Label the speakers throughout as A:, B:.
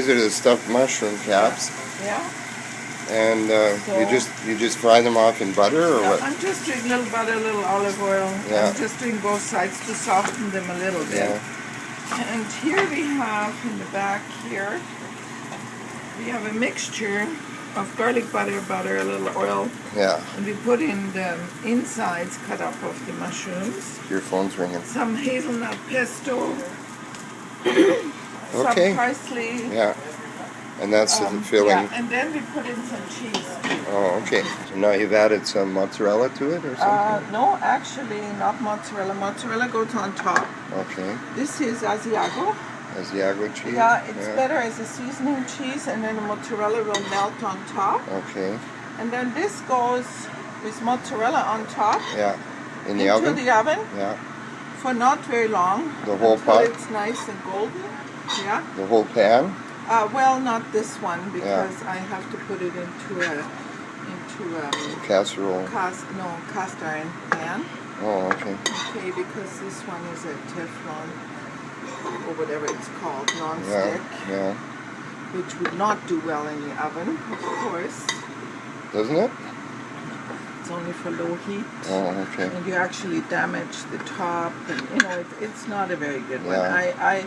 A: These are the stuffed mushroom caps.
B: Yeah.
A: And you just fry them off in butter or what?
B: I'm just doing a little butter, a little olive oil.
A: Yeah.
B: I'm just doing both sides to soften them a little bit.
A: Yeah.
B: And here we have in the back here, we have a mixture of garlic butter, a little oil.
A: Yeah.
B: And we put in the insides cut up of the mushrooms.
A: Your phone's ringing.
B: Some hazelnut pesto. Some
A: Okay.
B: parsley.
A: Yeah. And that's the filling.
B: Yeah, and then we put in some cheese.
A: Oh, okay. So now you've added some mozzarella to it or something?
B: No, actually not mozzarella. Mozzarella goes on top.
A: Okay.
B: This is Asiago.
A: Asiago cheese?
B: Yeah, it's better as a seasoning cheese, and then the mozzarella will melt on top.
A: Okay.
B: And then this goes with mozzarella on top.
A: Yeah. In the oven?
B: Into the oven.
A: Yeah.
B: For not very long.
A: The whole
B: until
A: pot?
B: It's nice and golden. Yeah.
A: The whole pan?
B: Well, not this one because I have to put it into a
A: casserole.
B: cast iron pan.
A: Oh, okay.
B: Okay, because this one is a Teflon or whatever it's called, non-stick,
A: Yeah.
B: which would not do well in the oven, of course.
A: Doesn't it?
B: It's only for low heat.
A: Oh, okay.
B: And you actually damage the top, and it's not a very good one.
A: Yeah.
B: I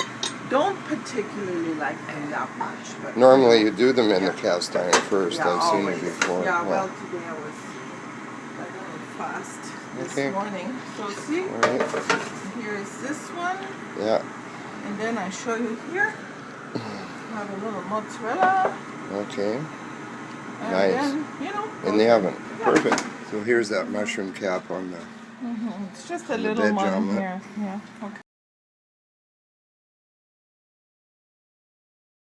B: don't particularly like them that much. But
A: Normally you do them in the cast iron first.
B: Yeah,
A: I've seen
B: always.
A: it before.
B: Yeah, well, today I was a little fast this morning. So see,
A: All right.
B: here is this one.
A: Yeah.
B: And then I show you here. Have a little mozzarella.
A: Okay.
B: And
A: Nice.
B: then,
A: In the oven.
B: Yeah.
A: Perfect. So here's that mushroom cap on the
B: It's just a
A: on the
B: little
A: veg
B: one
A: omelet.
B: here. Yeah. Okay.